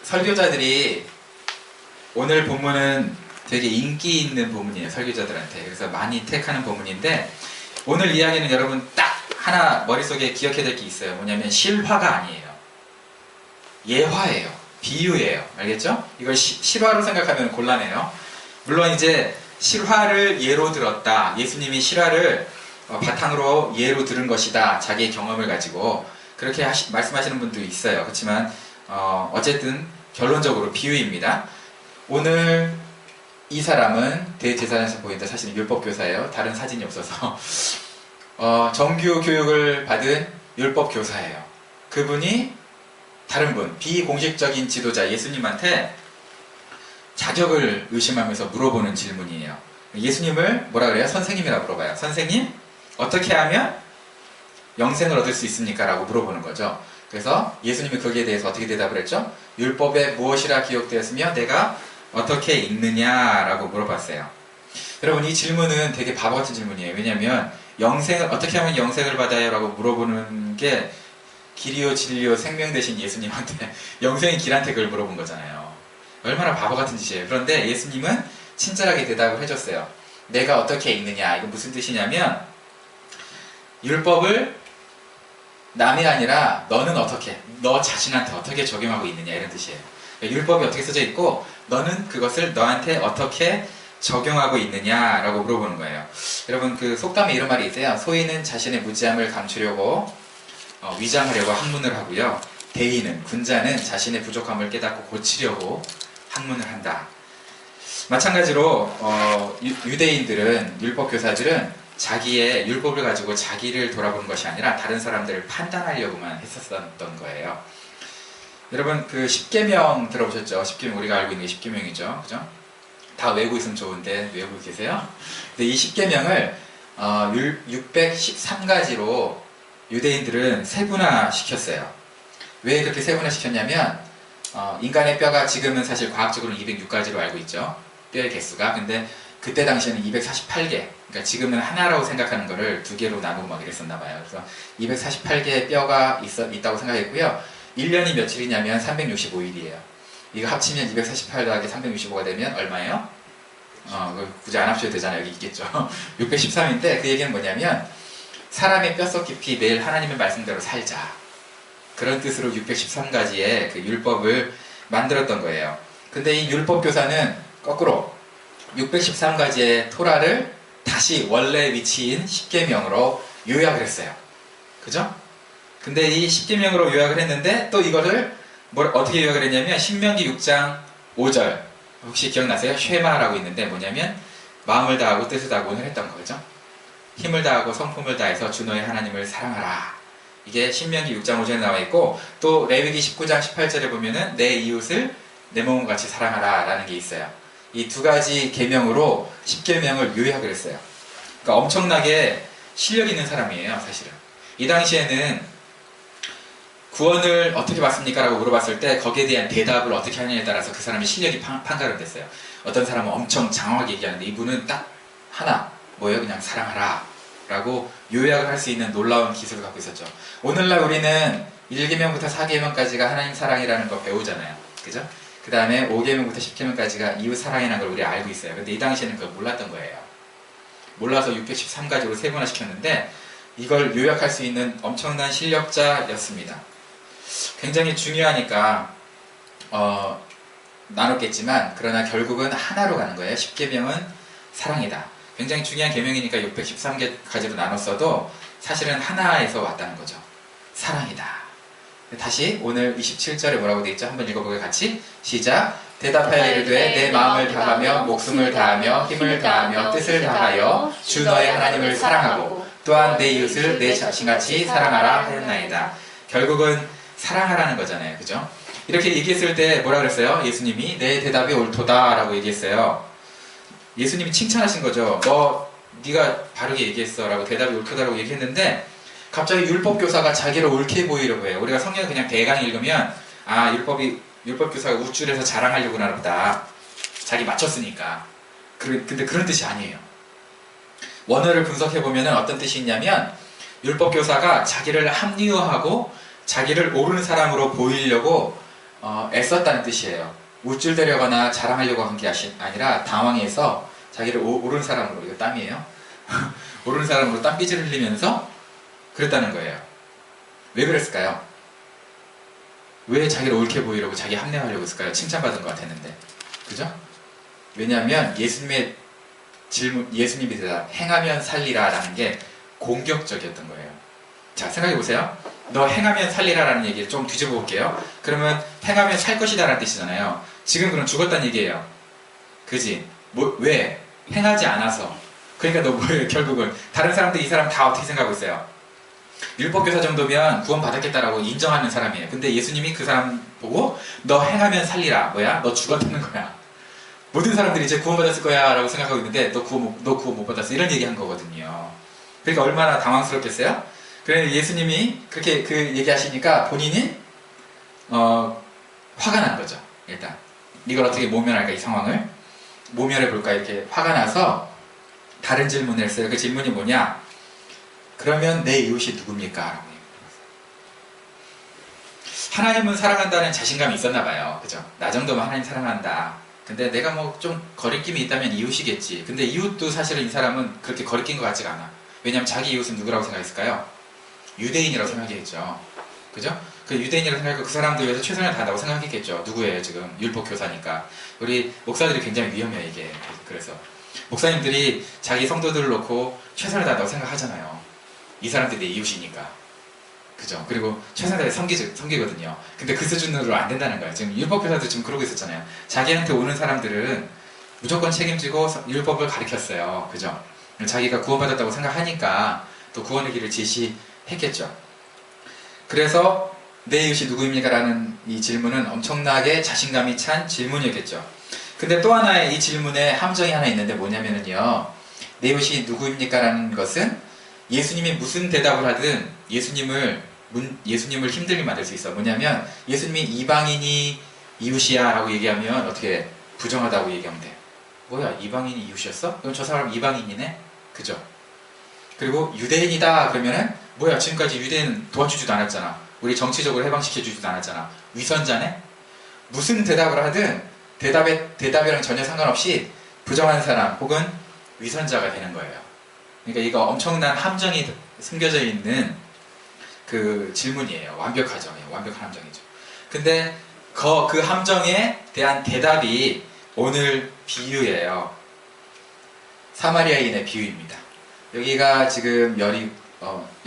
설교자들이 오늘 본문은 되게 인기 있는 본문이에요. 설교자들한테. 그래서 많이 택하는 본문인데 오늘 이야기는 여러분 딱 하나 머릿속에 기억해야 될 게 있어요. 뭐냐면 실화가 아니에요. 예화예요. 비유예요. 알겠죠? 이걸 실화로 생각하면 곤란해요. 물론 이제 실화를 예로 들었다. 예수님이 실화를 바탕으로 예로 들은 것이다. 자기의 경험을 가지고 그렇게 말씀하시는 분도 있어요. 그렇지만 어쨌든 결론적으로 비유입니다. 오늘 이 사람은 대제사장에서 보이는데 사실은 율법교사예요. 다른 사진이 없어서 정규 교육을 받은 율법교사예요. 그분이 다른 분, 비공식적인 지도자 예수님한테 자격을 의심하면서 물어보는 질문이에요. 예수님을 뭐라 그래요? 선생님이라고 물어봐요. 선생님, 어떻게 하면 영생을 얻을 수 있습니까? 라고 물어보는 거죠. 그래서 예수님이 거기에 대해서 어떻게 대답을 했죠? 율법에 무엇이라 기록되었으며 내가 어떻게 읽느냐라고 물어봤어요. 여러분, 이 질문은 되게 바보 같은 질문이에요. 왜냐하면 영생을 어떻게 하면 영생을 받아요? 라고 물어보는 게 길이요 진리요 생명 되신 예수님한테 영생의 길한테 그걸 물어본 거잖아요. 얼마나 바보 같은 짓이에요. 그런데 예수님은 친절하게 대답을 해줬어요. 내가 어떻게 읽느냐. 이거 무슨 뜻이냐면 율법을 남이 아니라 너는 어떻게, 너 자신한테 어떻게 적용하고 있느냐 이런 뜻이에요. 율법이 어떻게 써져 있고 너는 그것을 너한테 어떻게 적용하고 있느냐라고 물어보는 거예요. 여러분, 그 속담에 이런 말이 있어요. 소인은 자신의 무지함을 감추려고 위장하려고 학문을 하고요. 대인은, 군자는 자신의 부족함을 깨닫고 고치려고 학문을 한다. 마찬가지로 유대인들은, 율법교사들은 자기의 율법을 가지고 자기를 돌아보는 것이 아니라 다른 사람들을 판단하려고만 했었던 거예요. 여러분, 그 십계명 들어보셨죠? 십계명, 우리가 알고 있는 게 십계명이죠. 그죠? 다 외우고 있으면 좋은데 외우고 계세요? 근데 이 십계명을 613가지로 유대인들은 세분화시켰어요. 왜 그렇게 세분화시켰냐면 인간의 뼈가 지금은 사실 과학적으로는 206가지로 알고 있죠. 뼈의 개수가. 근데 그때 당시에는 248개. 그러니까 지금은 하나라고 생각하는 거를 두 개로 나누고 막 이랬었나 봐요. 그래서 248개의 뼈가 있다고 생각했고요. 1년이 며칠이냐면 365일이에요. 이거 합치면 248 더하기 365가 되면 얼마예요? 굳이 안 합쳐도 되잖아요. 여기 있겠죠. 613인데 그 얘기는 뭐냐면 사람의 뼛속 깊이 매일 하나님의 말씀대로 살자. 그런 뜻으로 613가지의 그 율법을 만들었던 거예요. 근데 이 율법교사는 거꾸로 613가지의 토라를 다시 원래 위치인 십계명으로 요약을 했어요. 그죠? 근데 이 십계명으로 요약을 했는데 또 이거를 어떻게 요약을 했냐면 신명기 6장 5절 혹시 기억나세요? 쉐마라고 있는데 뭐냐면 마음을 다하고 뜻을 다하고 오늘 했던 거죠. 힘을 다하고 성품을 다해서 주 너의 하나님을 사랑하라. 이게 신명기 6장 5절에 나와 있고 또 레위기 19장 18절에 보면은 내 이웃을 내 몸과 같이 사랑하라 라는 게 있어요. 이 두 가지 계명으로 십계명을 요약을 했어요. 그러니까 엄청나게 실력 있는 사람이에요. 사실은 이 당시에는 구원을 어떻게 받습니까? 라고 물어봤을 때 거기에 대한 대답을 어떻게 하느냐에 따라서 그 사람의 실력이 판가름됐어요. 어떤 사람은 엄청 장황하게 얘기하는데 이분은 딱 하나 뭐예요? 그냥 사랑하라 라고 요약을 할 수 있는 놀라운 기술을 갖고 있었죠. 오늘날 우리는 1계명부터 4계명까지가 하나님 사랑이라는 거 배우잖아요. 그죠? 그 다음에 5계명부터 10계명까지가 이웃 사랑이라는 걸 우리가 알고 있어요. 근데 이 당시에는 그걸 몰랐던 거예요. 몰라서 613가지로 세분화시켰는데 이걸 요약할 수 있는 엄청난 실력자였습니다. 굉장히 중요하니까 나눴겠지만 그러나 결국은 하나로 가는 거예요. 10계명은 사랑이다. 굉장히 중요한 계명이니까 613가지로 나눴어도 사실은 하나에서 왔다는 거죠. 사랑이다. 다시 오늘 27절에 뭐라고 되어 있죠? 한번 읽어보게 같이. 시작. 대답하여 이르되 내 마음을 다하며 목숨을 다하며 힘을 다하며 뜻을 다하여 주 너의 하나님을 사랑하고 또한 내 이웃을 내 자신같이 사랑하라 하였나이다. 결국은 사랑하라는 거잖아요. 그죠? 이렇게 얘기했을 때 뭐라 그랬어요? 예수님이 내 대답이 옳도다 라고 얘기했어요. 예수님이 칭찬하신 거죠. 네가 바르게 얘기했어 라고 대답이 옳도다라고 얘기했는데 갑자기 율법교사가 자기를 옳게 보이려고 해요. 우리가 성경을 그냥 대강 읽으면 율법교사가 우쭐해서 자랑하려고 하나 보다. 자기 맞췄으니까. 근데 그런 뜻이 아니에요. 원어를 분석해보면 어떤 뜻이 있냐면 율법교사가 자기를 합리화하고 자기를 옳은 사람으로 보이려고 애썼다는 뜻이에요. 우쭐대려거나 자랑하려고 한 게 아니라 당황해서 자기를 오른 사람으로, 이거 땀이에요. 오른 사람으로 땀비지를 흘리면서 그랬다는 거예요. 왜 그랬을까요? 왜 자기를 옳게 보이려고 자기 합리화하려고 했을까요? 칭찬받은 것 같았는데. 그죠? 왜냐하면 예수님의 예수님이 대답, 행하면 살리라 라는 게 공격적이었던 거예요. 자, 생각해 보세요. 너 행하면 살리라 라는 얘기를 좀 뒤집어 볼게요. 그러면 행하면 살 것이다 라는 뜻이잖아요. 지금 그럼 죽었다는 얘기예요. 그지? 왜? 행하지 않아서. 그러니까 너 뭐예요? 결국은 다른 사람들 이 사람 다 어떻게 생각하고 있어요? 율법교사 정도면 구원 받았겠다라고 인정하는 사람이에요. 근데 예수님이 그 사람 보고 너 행하면 살리라. 뭐야? 너 죽었다는 거야. 모든 사람들이 이제 구원 받았을 거야 라고 생각하고 있는데 너 구원 못 받았어. 이런 얘기 한 거거든요. 그러니까 얼마나 당황스럽겠어요? 그런데 예수님이 그렇게 그 얘기하시니까 본인이 화가 난 거죠. 일단 이걸 어떻게 모면할까, 이 상황을 모면해 볼까, 이렇게 화가 나서 다른 질문을 했어요. 그 질문이 뭐냐? 그러면 내 이웃이 누굽니까? 라고 물어봤어요. 하나님은 사랑한다는 자신감이 있었나 봐요. 그죠? 나 정도면 하나님 사랑한다. 근데 내가 뭐 좀 거리낌이 있다면 이웃이겠지. 근데 이웃도 사실은 이 사람은 그렇게 거리낀 것 같지가 않아. 왜냐면 자기 이웃은 누구라고 생각했을까요? 유대인이라고 생각했죠. 그죠? 그 유대인이라고 생각하고 그 사람들 위해서 최선을 다한다고 생각했겠죠. 누구예요? 지금 율법 교사니까. 우리 목사들이 굉장히 위험해요, 이게. 그래서 목사님들이 자기 성도들을 놓고 최선을 다한다고 생각하잖아요. 이 사람들이 내 이웃이니까. 그죠? 그리고 최선을 다해 섬기거든요. 근데 그 수준으로 안 된다는 거예요. 지금 율법 교사들 지금 그러고 있었잖아요. 자기한테 오는 사람들은 무조건 책임지고 율법을 가르쳤어요. 그죠? 자기가 구원받았다고 생각하니까 또 구원의 길을 제시했겠죠. 그래서 내 이웃이 누구입니까? 라는 이 질문은 엄청나게 자신감이 찬 질문이었겠죠. 근데 또 하나의 이 질문에 함정이 하나 있는데 뭐냐면요, 내 이웃이 누구입니까? 라는 것은 예수님이 무슨 대답을 하든 예수님을 힘들게 만들 수 있어. 뭐냐면 예수님이 이방인이 이웃이야 라고 얘기하면 어떻게 부정하다고 얘기하면 돼. 뭐야, 이방인이 이웃이었어? 그럼 저 사람 이방인이네? 그죠? 그리고 유대인이다 그러면은 뭐야, 지금까지 유대인 도와주지도 않았잖아. 우리 정치적으로 해방시켜주지도 않았잖아. 위선자네? 무슨 대답을 하든 대답이랑 전혀 상관없이 부정하는 사람 혹은 위선자가 되는 거예요. 그러니까 이거 엄청난 함정이 숨겨져 있는 그 질문이에요. 완벽하죠. 완벽한 함정이죠. 근데 그 함정에 대한 대답이 오늘 비유예요. 사마리아인의 비유입니다. 여기가 지금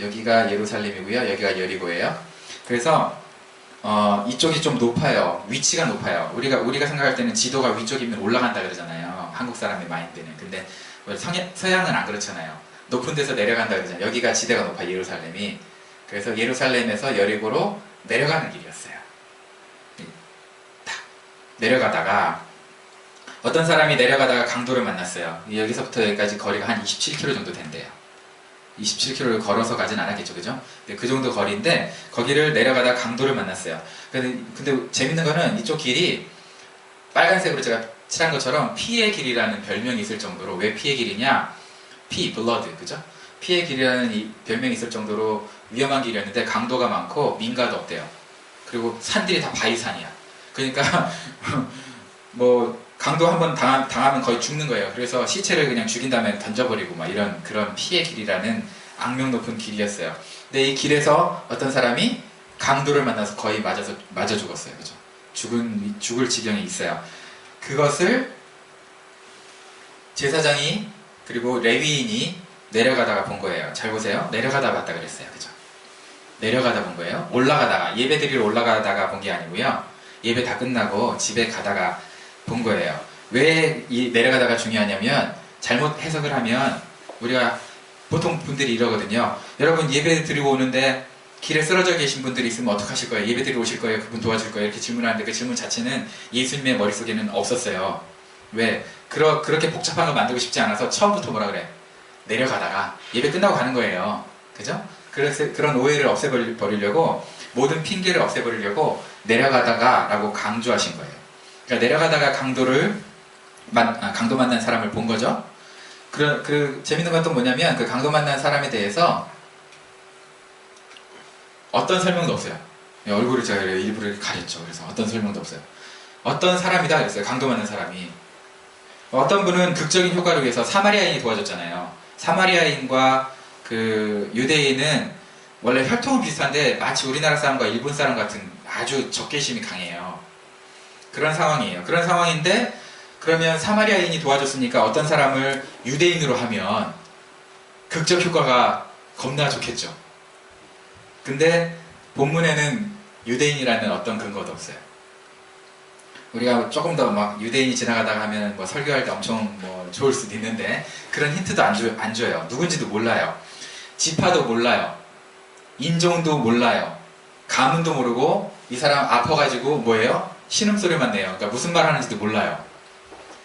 여기가 예루살렘이고요. 여기가 여리고예요. 그래서 이쪽이 좀 높아요. 위치가 높아요. 우리가 생각할 때는 지도가 위쪽이면 올라간다 그러잖아요. 한국 사람의 마인드는. 근데 서양은 안 그렇잖아요. 높은 데서 내려간다 그러잖아요. 여기가 지대가 높아, 예루살렘이. 그래서 예루살렘에서 여리고로 내려가는 길이었어요. 딱 내려가다가 어떤 사람이 내려가다가 강도를 만났어요. 여기서부터 여기까지 거리가 한 27km 정도 된대요. 27km를 걸어서 가진 않았겠죠, 그죠? 그 정도 거리인데 거기를 내려가다가 강도를 만났어요. 근데 재밌는 거는 이쪽 길이 빨간색으로 제가 칠한 것처럼 피의 길이라는 별명이 있을 정도로, 왜 피의 길이냐? blood, 그죠? 피의 길이라는 이 별명이 있을 정도로 위험한 길이었는데 강도가 많고 민가도 없대요. 그리고 산들이 다 바위산이야. 그러니까 뭐 강도 한번 당하면 거의 죽는 거예요. 그래서 시체를 그냥 죽인 다음에 던져버리고 막 이런 그런 피의 길이라는 악명 높은 길이었어요. 근데 이 길에서 어떤 사람이 강도를 만나서 거의 맞아 죽었어요. 그죠? 죽을 지경에 있어요. 그것을 제사장이 그리고 레위인이 내려가다가 본 거예요. 잘 보세요. 내려가다 봤다 그랬어요. 그죠? 내려가다 본 거예요. 올라가다가, 예배 드리러 올라가다가 본 게 아니고요. 예배 다 끝나고 집에 가다가 본 거예요. 왜 이 내려가다가 중요하냐면, 잘못 해석을 하면 우리가 보통 분들이 이러거든요. 여러분 예배 드리고 오는데 길에 쓰러져 계신 분들이 있으면 어떡하실 거예요? 예배 드리러 오실 거예요? 그분 도와줄 거예요? 이렇게 질문하는데 그 질문 자체는 예수님의 머릿속에는 없었어요. 왜? 그렇게 복잡한 거 만들고 싶지 않아서 처음부터 뭐라 그래? 내려가다가 예배 끝나고 가는 거예요. 그죠? 그래서 그런 오해를 없애버리려고, 모든 핑계를 없애버리려고 내려가다가 라고 강조하신 거예요. 그러니까 내려가다가 강도 만난 사람을 본 거죠. 재밌는 건 또 뭐냐면 그 강도 만난 사람에 대해서 어떤 설명도 없어요. 얼굴을 제가 일부러 이렇게 가렸죠. 그래서 어떤 설명도 없어요. 어떤 사람이다 그랬어요. 강도 맞는 사람이. 어떤 분은 극적인 효과를 위해서 사마리아인이 도와줬잖아요. 사마리아인과 그 유대인은 원래 혈통은 비슷한데 마치 우리나라 사람과 일본 사람 같은 아주 적개심이 강해요. 그런 상황이에요. 그런 상황인데 그러면 사마리아인이 도와줬으니까 어떤 사람을 유대인으로 하면 극적 효과가 겁나 좋겠죠. 근데 본문에는 유대인이라는 어떤 근거도 없어요. 우리가 조금 더 막 유대인이 지나가다가 하면 뭐 설교할 때 엄청 뭐 좋을 수도 있는데 그런 힌트도 안 줘요. 누군지도 몰라요. 지파도 몰라요. 인종도 몰라요. 가문도 모르고 이 사람 아파가지고 뭐예요? 신음소리만 내요. 그러니까 무슨 말 하는지도 몰라요.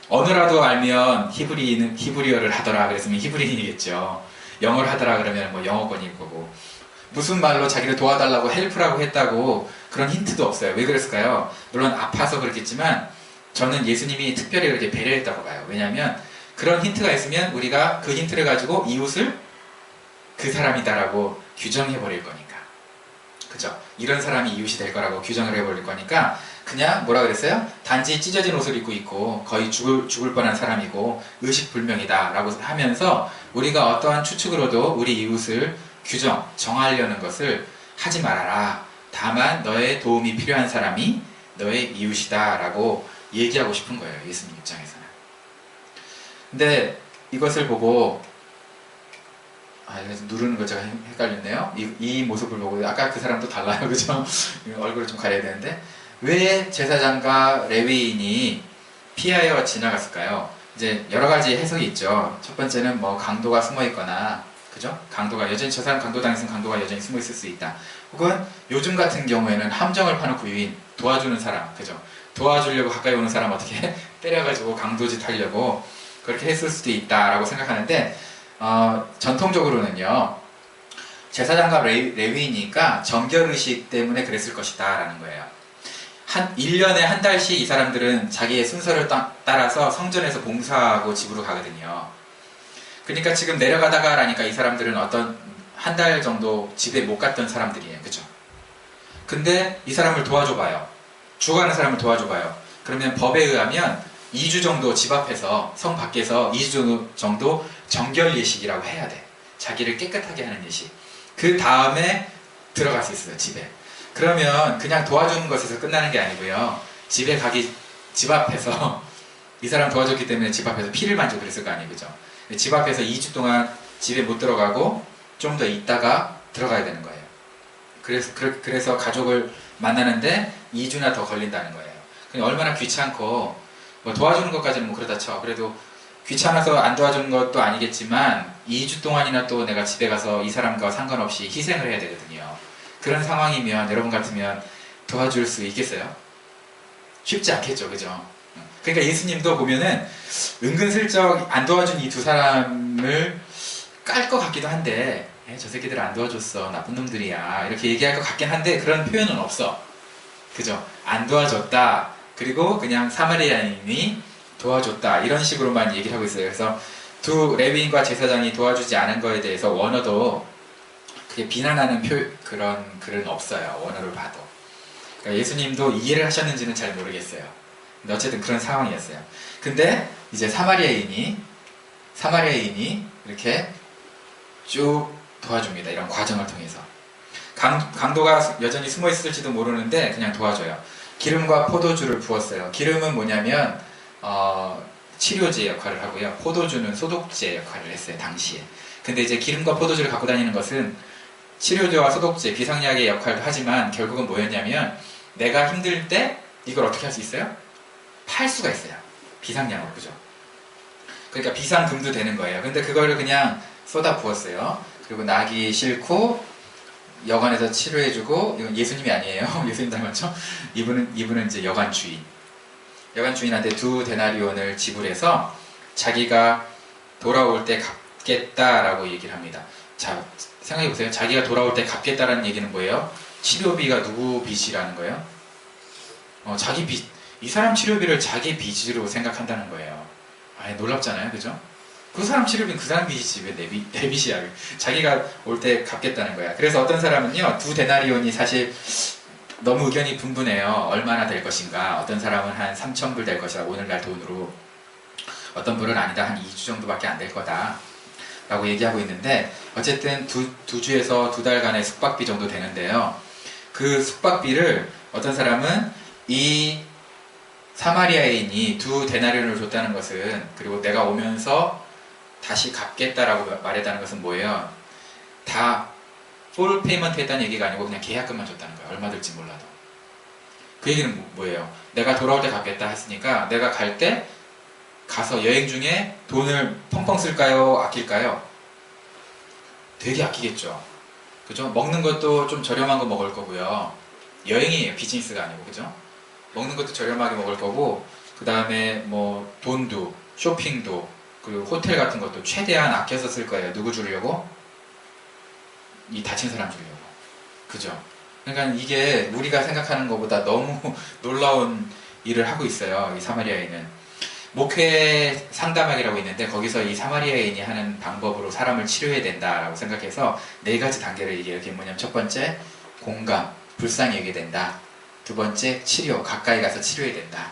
언어라도 알면 히브리어를 하더라 그랬으면 히브리인이겠죠. 영어를 하더라 그러면 뭐 영어권일 거고. 무슨 말로 자기를 도와달라고 헬프라고 했다고 그런 힌트도 없어요. 왜 그랬을까요? 물론 아파서 그렇겠지만 저는 예수님이 특별히 그렇게 배려했다고 봐요. 왜냐하면 그런 힌트가 있으면 우리가 그 힌트를 가지고 이웃을 그 사람이다라고 규정해버릴 거니까. 그죠? 이런 사람이 이웃이 될 거라고 규정을 해버릴 거니까 그냥 뭐라 그랬어요? 단지 찢어진 옷을 입고 있고 거의 죽을 뻔한 사람이고 의식불명이다 라고 하면서 우리가 어떠한 추측으로도 우리 이웃을 정하려는 것을 하지 말아라. 다만 너의 도움이 필요한 사람이 너의 이웃이다 라고 얘기하고 싶은 거예요. 예수님 입장에서는. 근데 이것을 보고 누르는 거 제가 헷갈렸네요. 이 모습을 보고 아까 그 사람도 달라요. 그죠? 얼굴을 좀 가려야 되는데 왜 제사장과 레위인이 피하여 지나갔을까요? 이제 여러 가지 해석이 있죠. 첫 번째는 뭐 강도가 숨어 있거나 그죠? 강도가 여전히 저 사람 강도 당했으면 강도가 여전히 숨어 있을 수 있다. 혹은 요즘 같은 경우에는 함정을 파놓고 유인 도와주는 사람 그죠? 도와주려고 가까이 오는 사람 어떻게 때려가지고 강도짓 하려고 그렇게 했을 수도 있다라고 생각하는데 전통적으로는요 제사장과 레위니까 정결의식 때문에 그랬을 것이다 라는 거예요. 1년에 한 달씩 이 사람들은 자기의 순서를 따라서 성전에서 봉사하고 집으로 가거든요. 그러니까 지금 내려가다가 라니까 이 사람들은 어떤 한 달 정도 집에 못 갔던 사람들이에요. 그죠? 근데 이 사람을 도와줘봐요. 죽어가는 사람을 도와줘봐요. 그러면 법에 의하면 2주 정도 집 앞에서 성 밖에서 2주 정도 정결 예식이라고 해야 돼. 자기를 깨끗하게 하는 예식. 그 다음에 들어갈 수 있어요. 집에. 그러면 그냥 도와주는 것에서 끝나는 게 아니고요. 집 앞에서 이 사람 도와줬기 때문에 집 앞에서 피를 만지고 그랬을 거 아니에요. 그죠? 집 앞에서 2주 동안 집에 못 들어가고 좀 더 있다가 들어가야 되는 거예요. 그래서 가족을 만나는데 2주나 더 걸린다는 거예요. 얼마나 귀찮고 뭐 도와주는 것까지는 뭐 그러다 쳐. 그래도 귀찮아서 안 도와주는 것도 아니겠지만 2주 동안이나 또 내가 집에 가서 이 사람과 상관없이 희생을 해야 되거든요. 그런 상황이면 여러분 같으면 도와줄 수 있겠어요? 쉽지 않겠죠. 그죠? 그러니까 예수님도 보면은 은근슬쩍 안 도와준 이 두 사람을 깔 것 같기도 한데 저 새끼들 안 도와줬어 나쁜 놈들이야 이렇게 얘기할 것 같긴 한데 그런 표현은 없어. 그죠? 안 도와줬다 그리고 그냥 사마리아인이 도와줬다 이런 식으로만 얘기를 하고 있어요. 그래서 두 레위인과 제사장이 도와주지 않은 거에 대해서 원어도 그게 비난하는 그런 글은 없어요. 원어를 봐도. 그러니까 예수님도 이해를 하셨는지는 잘 모르겠어요. 근데 어쨌든 그런 상황이었어요. 근데 이제 사마리아인이 이렇게 쭉 도와줍니다. 이런 과정을 통해서. 강도가 여전히 숨어 있을지도 모르는데 그냥 도와줘요. 기름과 포도주를 부었어요. 기름은 뭐냐면 치료제 역할을 하고요. 포도주는 소독제 역할을 했어요. 당시에. 근데 이제 기름과 포도주를 갖고 다니는 것은 치료제와 소독제, 비상약의 역할도 하지만 결국은 뭐였냐면 내가 힘들 때 이걸 어떻게 할 수 있어요? 팔 수가 있어요. 비상약으로. 그죠? 그러니까 비상금도 되는 거예요. 근데 그거를 그냥 쏟아 부었어요. 그리고 나기 싫고 여관에서 치료해주고 이건 예수님이 아니에요. 예수님 닮았죠? 이분은 이제 여관 주인한테 2 데나리온을 지불해서 자기가 돌아올 때 갚겠다라고 얘기를 합니다. 자, 생각해보세요. 자기가 돌아올 때 갚겠다라는 얘기는 뭐예요? 치료비가 누구 빚이라는 거예요? 자기 빚. 이 사람 치료비를 자기 빚으로 생각한다는 거예요. 놀랍잖아요. 그죠? 그 사람 치료비는 그 사람 빚이지 왜 내 빚이야. 자기가 올 때 갚겠다는 거야. 그래서 어떤 사람은요 2 데나리온이 사실 너무 의견이 분분해요. 얼마나 될 것인가. 어떤 사람은 한 3,000불 될 것이다. 오늘날 돈으로. 어떤 분은 아니다. 한 2주 정도밖에 안 될 거다. 라고 얘기하고 있는데 어쨌든 두 주에서 2달간의 숙박비 정도 되는데요. 그 숙박비를 어떤 사람은 이 사마리아인이 2데나리온을 줬다는 것은, 그리고 내가 오면서 다시 갚겠다라고 말했다는 것은 뭐예요? 다 풀 페이먼트 했다는 얘기가 아니고 그냥 계약금만 줬다는 거예요. 얼마 들지 몰라도. 그 얘기는 뭐예요? 내가 돌아올 때 갚겠다 했으니까 내가 갈 때 가서 여행 중에 돈을 펑펑 쓸까요? 아낄까요? 되게 아끼겠죠. 그죠? 먹는 것도 좀 저렴한 거 먹을 거고요. 여행이에요. 비즈니스가 아니고. 그죠? 먹는 것도 저렴하게 먹을 거고, 그 다음에 뭐 돈도, 쇼핑도, 그리고 호텔 같은 것도 최대한 아껴서 쓸 거예요. 누구 주려고? 이 다친 사람 주려고. 그죠? 그러니까 이게 우리가 생각하는 것보다 너무 놀라운 일을 하고 있어요. 이 사마리아인은. 목회 상담학이라고 있는데 거기서 이 사마리아인이 하는 방법으로 사람을 치료해야 된다라고 생각해서 4가지 단계를 얘기해요. 그게 뭐냐면 첫 번째, 공감, 불쌍히 여겨야 된다. 두 번째, 치료, 가까이 가서 치료해야 된다.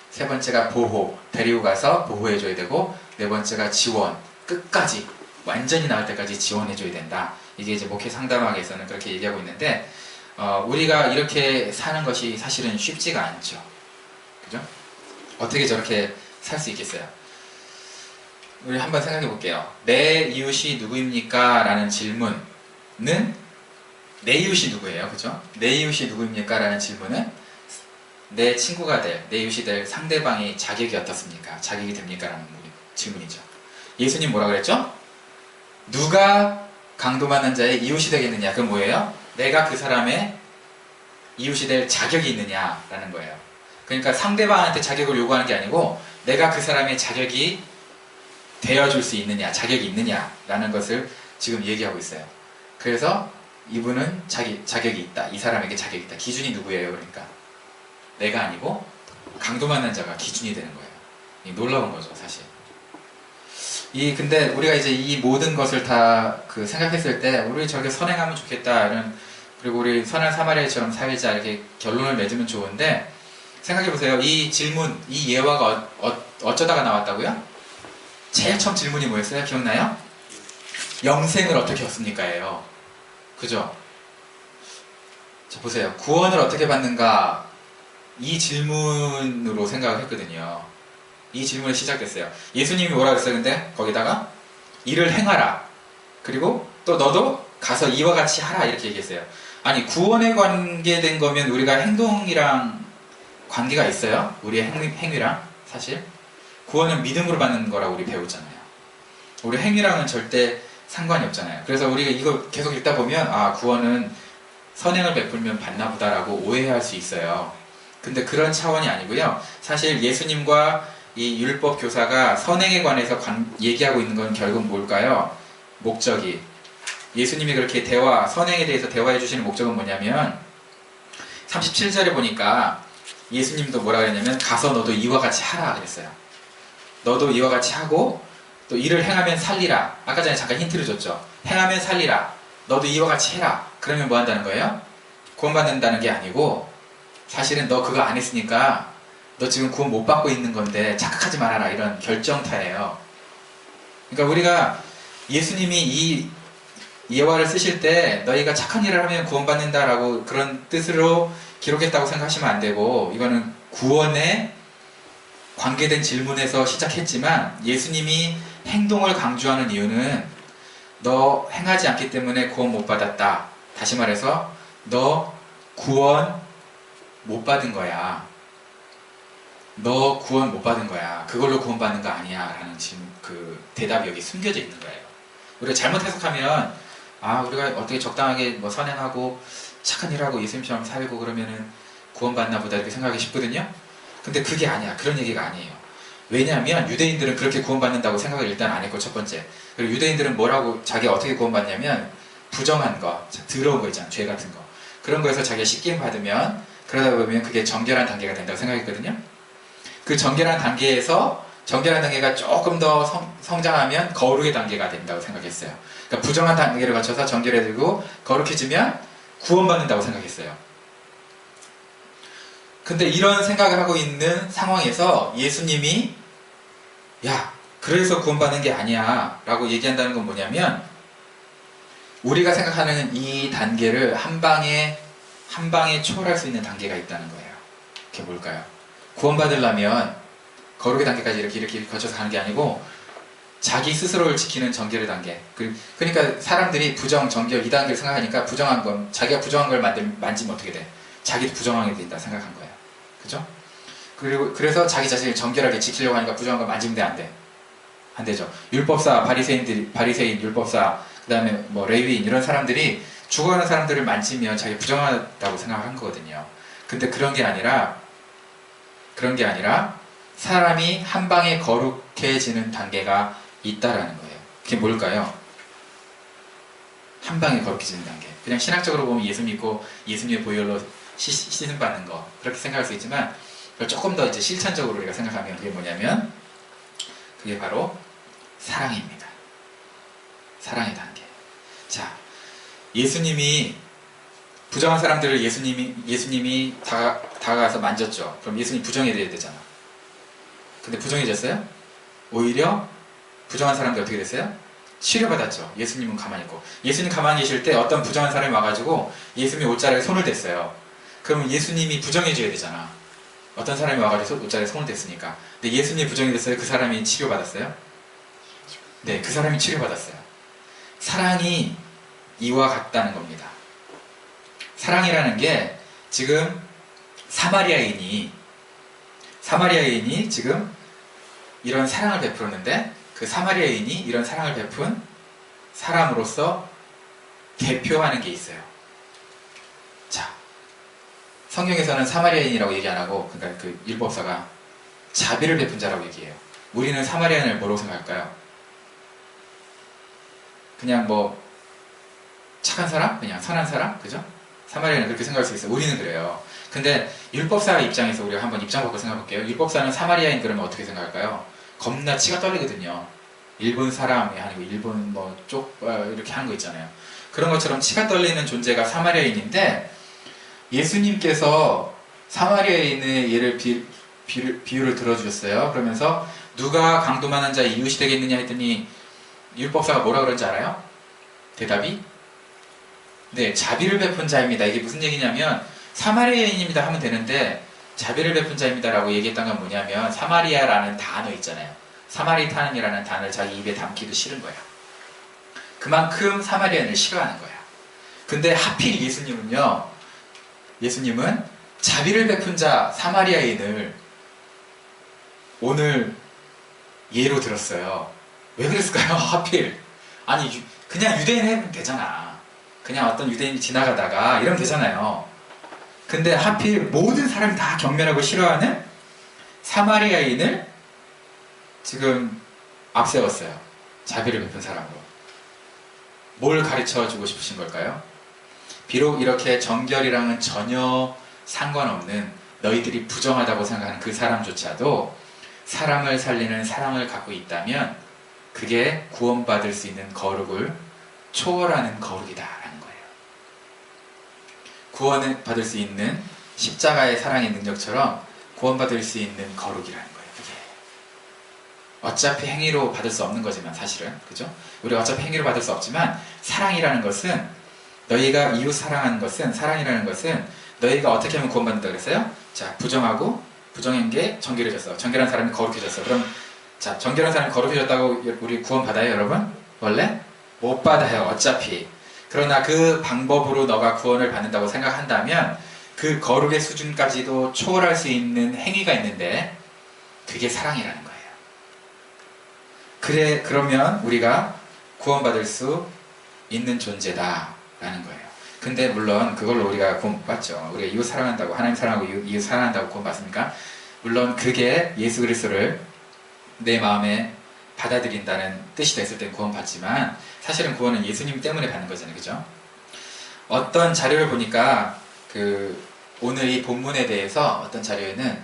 세 번째가 보호, 데리고 가서 보호해줘야 되고, 네 번째가 지원, 끝까지 완전히 나을 때까지 지원해줘야 된다. 이게 이제 목회 상담학에서는 그렇게 얘기하고 있는데 우리가 이렇게 사는 것이 사실은 쉽지가 않죠. 그죠? 어떻게 저렇게 살 수 있겠어요? 우리 한번 생각해 볼게요. 내 이웃이 누구입니까? 라는 질문은 내 이웃이 누구예요? 그죠? 내 이웃이 누구입니까? 라는 질문은 내 친구가 될, 내 이웃이 될 상대방의 자격이 어떻습니까? 자격이 됩니까? 라는 질문이죠. 예수님 뭐라 그랬죠? 누가 강도받는 자의 이웃이 되겠느냐? 그건 뭐예요? 내가 그 사람의 이웃이 될 자격이 있느냐라는 거예요. 그러니까 상대방한테 자격을 요구하는 게 아니고 내가 그 사람의 자격이 되어줄 수 있느냐, 자격이 있느냐라는 것을 지금 얘기하고 있어요. 그래서 이분은 자격이 있다. 이 사람에게 자격이 있다. 기준이 누구예요? 그러니까 내가 아니고 강도받는 자가 기준이 되는 거예요. 놀라운 거죠, 사실. 근데 우리가 이제 이 모든 것을 다 생각했을 때 우리 저렇게 선행하면 좋겠다 이런, 그리고 우리 선한 사마리아처럼 살자 이렇게 결론을 맺으면 좋은데, 생각해보세요. 이 질문, 이 예화가 어쩌다가 나왔다고요? 제일 처음 질문이 뭐였어요? 기억나요? 영생을 어떻게 얻습니까? 예요. 그죠? 자, 보세요. 구원을 어떻게 받는가? 이 질문으로 생각을 했거든요. 이 질문이 시작됐어요. 예수님이 뭐라 그랬어요? 근데 거기다가 이를 행하라. 그리고 또 너도 가서 이와 같이 하라. 이렇게 얘기했어요. 아니, 구원에 관계된 거면 우리가 행동이랑 관계가 있어요? 우리의 행위랑? 사실 구원은 믿음으로 받는 거라고 우리 배우잖아요. 우리 행위랑은 절대 상관이 없잖아요. 그래서 우리가 이거 계속 읽다 보면 구원은 선행을 베풀면 받나 보다라고 오해할 수 있어요. 근데 그런 차원이 아니고요. 사실 예수님과 이 율법 교사가 선행에 관해서 얘기하고 있는 건 결국 뭘까요? 목적이. 예수님이 그렇게 선행에 대해서 대화해 주시는 목적은 뭐냐면 37절에 보니까 예수님도 뭐라 그랬냐면 가서 너도 이와 같이 하라 그랬어요. 너도 이와 같이 하고 또 이를 행하면 살리라. 아까 전에 잠깐 힌트를 줬죠. 행하면 살리라. 너도 이와 같이 해라. 그러면 뭐 한다는 거예요? 구원받는다는 게 아니고 사실은 너 그거 안 했으니까 너 지금 구원 못 받고 있는 건데 착각하지 말아라. 이런 결정타예요. 그러니까 우리가 예수님이 이 예화를 쓰실 때 너희가 착한 일을 하면 구원받는다라고 그런 뜻으로 기록했다고 생각하시면 안 되고, 이거는 구원에 관계된 질문에서 시작했지만 예수님이 행동을 강조하는 이유는 너 행하지 않기 때문에 구원 못 받았다. 다시 말해서 너 구원 못 받은 거야. 너 구원 못 받은 거야. 그걸로 구원 받는 거 아니야. 라는 대답이 여기 숨겨져 있는 거예요. 우리가 잘못 해석하면 우리가 어떻게 적당하게 뭐 선행하고 착한 일하고 예수님처럼 살고 그러면은 구원받나 보다 이렇게 생각하기 쉽거든요. 근데 그게 아니야. 그런 얘기가 아니에요. 왜냐하면 유대인들은 그렇게 구원받는다고 생각을 일단 안 했고, 첫 번째. 그리고 유대인들은 자기가 어떻게 구원받냐면 부정한 거, 더러운 거 있잖아. 죄 같은 거. 그런 거에서 자기가 씻김 받으면, 그러다 보면 그게 정결한 단계가 된다고 생각했거든요. 그 정결한 단계가 조금 더 성장하면 거룩의 단계가 된다고 생각했어요. 그러니까 부정한 단계를 거쳐서 정결해지고 거룩해지면 구원받는다고 생각했어요. 근데 이런 생각을 하고 있는 상황에서 예수님이 야, 그래서 구원받는 게 아니야 라고 얘기한다는 건 뭐냐면 우리가 생각하는 이 단계를 한 방에 초월할 수 있는 단계가 있다는 거예요. 그게 뭘까요? 구원받으려면 거룩의 단계까지 이렇게 거쳐서 가는 게 아니고 자기 스스로를 지키는 정결의 단계. 그러니까 사람들이 부정, 정결 이 단계를 생각하니까 부정한 건 자기가 부정한 걸 만지면 어떻게 돼? 자기도 부정하게 된다 생각한 거예요. 그죠? 그래서 자기 자신을 정결하게 지키려고 하니까 부정한 걸 만지면 돼, 안 돼? 안 되죠. 율법사, 바리새인, 율법사, 그 다음에 뭐 레위인 이런 사람들이 죽어가는 사람들을 만지면 자기 부정하다고 생각한 거거든요. 근데 그런 게 아니라 사람이 한 방에 거룩해지는 단계가 있다라는 거예요. 그게 뭘까요? 한 방에 거룩해지는 단계. 그냥 신학적으로 보면 예수 믿고 예수님의 보혈로 씻음 받는 거 그렇게 생각할 수 있지만 조금 더 이제 실천적으로 우리가 생각하면 그게 뭐냐면 그게 바로 사랑입니다. 사랑의 단계. 자, 예수님이 부정한 사람들을 예수님이 다가가서 만졌죠. 그럼 예수님 부정해야 되잖아. 근데 부정해졌어요? 오히려 부정한 사람들 어떻게 됐어요? 치료받았죠. 예수님은 가만히 있고. 예수님 가만히 계실 때 어떤 부정한 사람이 와가지고 예수님이 옷자락에 손을 댔어요. 그러면 예수님이 부정해줘야 되잖아. 어떤 사람이 와가지고 옷자락에 손을 댔으니까. 근데 예수님이 부정해졌어요? 그 사람이 치료받았어요? 네, 그 사람이 치료받았어요. 사랑이 이와 같다는 겁니다. 사랑이라는 게 지금 사마리아인이 지금 이런 사랑을 베풀었는데 그 사마리아인이 이런 사랑을 베푼 사람으로서 대표하는 게 있어요. 자, 성경에서는 사마리아인이라고 얘기 안 하고 그러니까 그 율법사가 자비를 베푼 자라고 얘기해요. 우리는 사마리아인을 뭐라고 생각할까요? 그냥 뭐 착한 사람? 그냥 선한 사람? 그죠? 사마리아인은 그렇게 생각할 수 있어요. 우리는 그래요. 근데 율법사 입장에서 우리가 한번 입장 바꿔 생각해 볼게요. 율법사는 사마리아인 그러면 어떻게 생각할까요? 겁나 치가 떨리거든요. 일본 사람이 아니고 일본 뭐 쪽 이렇게 하는 거 있잖아요. 그런 것처럼 치가 떨리는 존재가 사마리아인인데 예수님께서 사마리아인의 예를 비유를 들어주셨어요. 그러면서 누가 강도 많은 자의 이웃이 되겠느냐 했더니 율법사가 뭐라 그런지 알아요? 대답이 네, 자비를 베푼 자입니다. 이게 무슨 얘기냐면 사마리아인입니다 하면 되는데 자비를 베푼 자입니다 라고 얘기했던 건 뭐냐면 사마리아라는 단어 있잖아요. 사마리탄이라는 단어를 자기 입에 담기도 싫은 거야. 그만큼 사마리아인을 싫어하는 거야. 근데 하필 예수님은 자비를 베푼 자 사마리아인을 오늘 예로 들었어요. 왜 그랬을까요? 하필. 아니 그냥 유대인 해면 되잖아. 그냥 어떤 유대인이 지나가다가 이러면 되잖아요. 근데 하필 모든 사람이 다 경멸하고 싫어하는 사마리아인을 지금 앞세웠어요. 자비를 베푼 사람으로. 뭘 가르쳐주고 싶으신 걸까요? 비록 이렇게 정결이랑은 전혀 상관없는 너희들이 부정하다고 생각하는 그 사람조차도 사람을 살리는 사랑을 갖고 있다면 그게 구원받을 수 있는 거룩을 초월하는 거룩이다라는 거예요. 구원을 받을 수 있는 십자가의 사랑의 능력처럼 구원받을 수 있는 거룩이라는 거예요. 그게 어차피 행위로 받을 수 없는 거지만 사실은 그죠? 우리가 어차피 행위로 받을 수 없지만 사랑이라는 것은 너희가 이웃 사랑하는 것은 사랑이라는 것은 너희가 어떻게 하면 구원받는다 그랬어요? 자, 부정한 게 정결해졌어. 정결한 사람이 거룩해졌어. 그럼 자, 정결한 사람이 거룩해졌다고 우리 구원받아요, 여러분? 원래? 못 받아요, 어차피. 그러나 그 방법으로 너가 구원을 받는다고 생각한다면 그 거룩의 수준까지도 초월할 수 있는 행위가 있는데 그게 사랑이라는 거예요. 그러면 우리가 구원받을 수 있는 존재다라는 거예요. 근데 물론 그걸로 우리가 구원 못 받죠. 우리가 이웃 사랑한다고 하나님 사랑하고 이웃 사랑한다고 구원 받습니까? 물론 그게 예수 그리스도를 내 마음에 받아들인다는 뜻이 됐을 땐 구원 받지만 사실은 구원은 예수님 때문에 받는 거잖아요. 그죠? 어떤 자료를 보니까 오늘 이 본문에 대해서 어떤 자료에는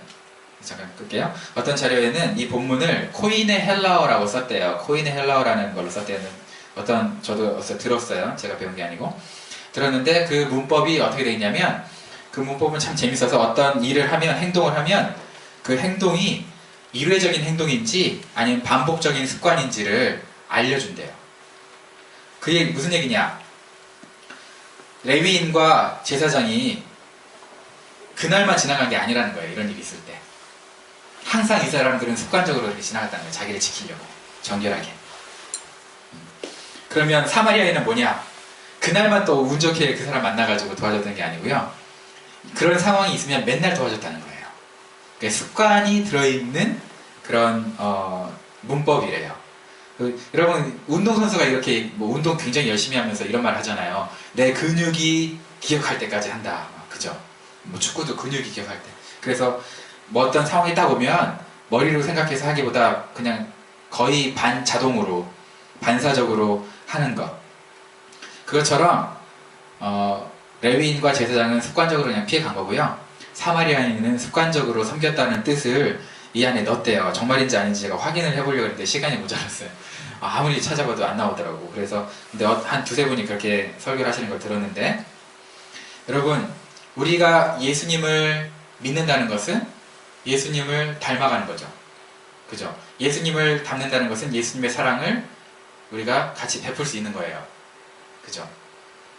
잠깐 끌게요. 어떤 자료에는 이 본문을 코인의 헬라어라고 썼대요. 코인의 헬라어라는 걸로 썼대요. 저도 어디서 들었어요. 제가 배운 게 아니고. 들었는데 그 문법이 어떻게 되어 있냐면 그 문법은 참 재밌어서 어떤 일을 하면, 행동을 하면 그 행동이 일회적인 행동인지 아니면 반복적인 습관인지를 알려준대요. 그 얘기 무슨 얘기냐? 레위인과 제사장이 그날만 지나간 게 아니라는 거예요. 이런 일이 있을 때. 항상 이 사람들은 습관적으로 이렇게 지나갔다는 거예요. 자기를 지키려고. 정결하게. 그러면 사마리아인은 뭐냐? 그날만 또 운 좋게 그 사람 만나가지고 도와줬던 게 아니고요. 그런 상황이 있으면 맨날 도와줬다는 거예요. 그러니까 습관이 들어있는 그런 문법이래요. 여러분 운동선수가 이렇게 뭐 운동 굉장히 열심히 하면서 이런 말 하잖아요. 내 근육이 기억할 때까지 한다. 그죠? 뭐 축구도 근육이 기억할 때. 그래서 뭐 어떤 상황이 딱 오면 머리로 생각해서 하기보다 그냥 거의 반자동으로 반사적으로 하는 것. 그것처럼 레위인과 제사장은 습관적으로 그냥 피해간 거고요. 사마리아인은 습관적으로 섬겼다는 뜻을 이 안에 넣었대요. 정말인지 아닌지 제가 확인을 해보려고 했는데 시간이 모자랐어요. 아무리 찾아봐도 안 나오더라고. 그래서 근데 한 두세 분이 그렇게 설교를 하시는 걸 들었는데, 여러분 우리가 예수님을 믿는다는 것은 예수님을 닮아가는 거죠. 그죠? 예수님을 닮는다는 것은 예수님의 사랑을 우리가 같이 베풀 수 있는 거예요. 그죠?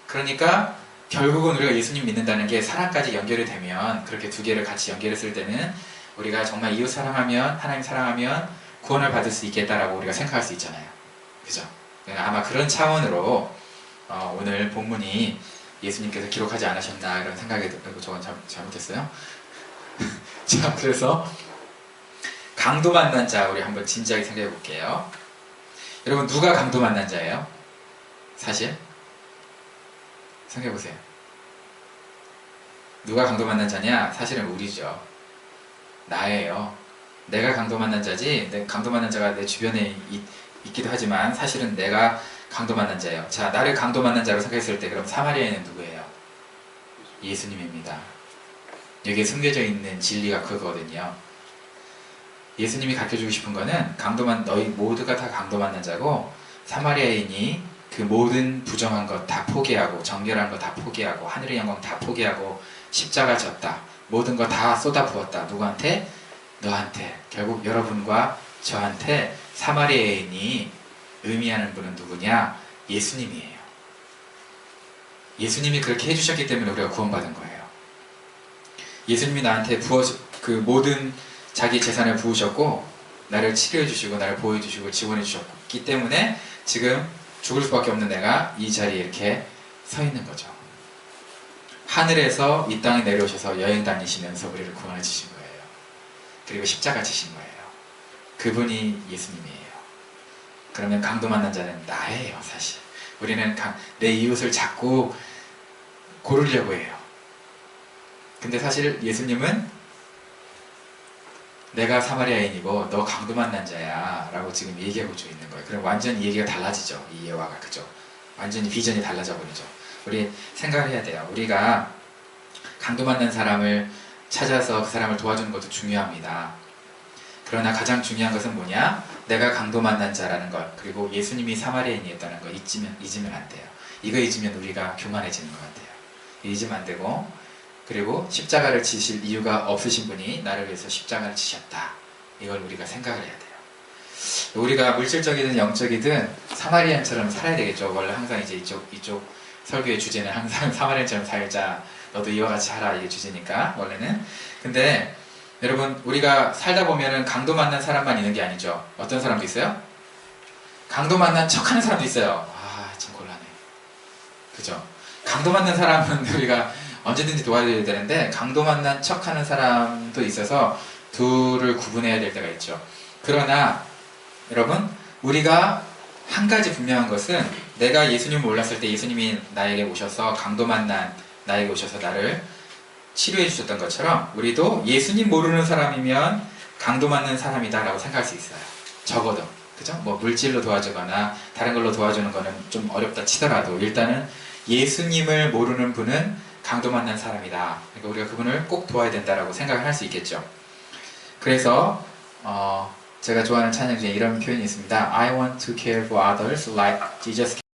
그러니까 결국은 우리가 예수님 믿는다는 게 사랑까지 연결이 되면, 그렇게 두 개를 같이 연결했을 때는 우리가 정말 이웃 사랑하면, 하나님 사랑하면 구원을 받을 수 있겠다라고 우리가 생각할 수 있잖아요. 그죠? 아마 그런 차원으로 오늘 본문이 예수님께서 기록하지 않으셨나 이런 생각이 들고, 저건 잘못했어요. 자, 그래서 강도 만난 자 우리 한번 진지하게 생각해 볼게요. 여러분 누가 강도 만난 자예요? 사실? 생각해 보세요. 누가 강도 만난 자냐? 사실은 우리죠. 나예요. 내가 강도 만난 자지, 강도 만난 자가 내 주변에 있기도 하지만 사실은 내가 강도 만난 자예요. 자, 나를 강도 만난 자로 생각했을 때 그럼 사마리아인은 누구예요? 예수님입니다. 여기에 숨겨져 있는 진리가 그거거든요. 예수님이 가르쳐주고 싶은 거는 너희 모두가 다 강도 만난 자고, 사마리아인이 그 모든 부정한 것 다 포기하고, 정결한 것 다 포기하고, 하늘의 영광 다 포기하고 십자가 졌다. 모든 거 다 쏟아부었다. 누구한테? 너한테. 결국 여러분과 저한테 사마리아인이 의미하는 분은 누구냐? 예수님이에요. 예수님이 그렇게 해주셨기 때문에 우리가 구원받은 거예요. 예수님이 나한테 그 모든 자기 재산을 부으셨고, 나를 치료해 주시고, 나를 보호해 주시고, 지원해 주셨기 때문에 지금 죽을 수밖에 없는 내가 이 자리에 이렇게 서 있는 거죠. 하늘에서 이 땅에 내려오셔서 여행 다니시면서 우리를 구원해 주신 거예요. 그리고 십자가 지신 거예요. 그분이 예수님이에요. 그러면 강도 만난 자는 나예요. 사실 우리는 내 이웃을 자꾸 고르려고 해요. 근데 사실 예수님은 내가 사마리아인이고 너 강도 만난 자야 라고 지금 얘기하고 있는 거예요. 그럼 완전히 얘기가 달라지죠. 이 예화가. 그죠? 완전히 비전이 달라져 버리죠. 우리 생각을 해야 돼요. 우리가 강도 만난 사람을 찾아서 그 사람을 도와주는 것도 중요합니다. 그러나 가장 중요한 것은 뭐냐? 내가 강도 만난 자라는 것, 그리고 예수님이 사마리아인이었다는 거 잊으면 안 돼요. 이거 잊으면 우리가 교만해지는 것 같아요. 잊으면 안 되고, 그리고 십자가를 지실 이유가 없으신 분이 나를 위해서 십자가를 지셨다. 이걸 우리가 생각을 해야 돼요. 우리가 물질적이든 영적이든 사마리아인처럼 살아야 되겠죠. 원래 항상 이제 이쪽 설교의 주제는 항상 사마리아인처럼 살자, 너도 이와 같이 하라, 이게 주제니까 원래는. 근데 여러분 우리가 살다 보면은 강도 만난 사람만 있는 게 아니죠. 어떤 사람도 있어요? 강도 만난 척하는 사람도 있어요. 참 곤란해. 그죠? 강도 만난 사람은 우리가 언제든지 도와줘야 되는데, 강도 만난 척하는 사람도 있어서 둘을 구분해야 될 때가 있죠. 그러나 여러분 우리가 한 가지 분명한 것은, 내가 예수님을 몰랐을 때 예수님이 나에게 오셔서 강도 만난 나에게 오셔서 나를 치료해 주셨던 것처럼, 우리도 예수님 모르는 사람이면 강도 맞는 사람이다 라고 생각할 수 있어요. 적어도. 그죠? 뭐 물질로 도와주거나 다른 걸로 도와주는 거는 좀 어렵다 치더라도 일단은 예수님을 모르는 분은 강도 만난 사람이다. 그러니까 우리가 그분을 꼭 도와야 된다라고 생각을 할 수 있겠죠. 그래서 제가 좋아하는 찬양 중에 이런 표현이 있습니다. I want to care for others like Jesus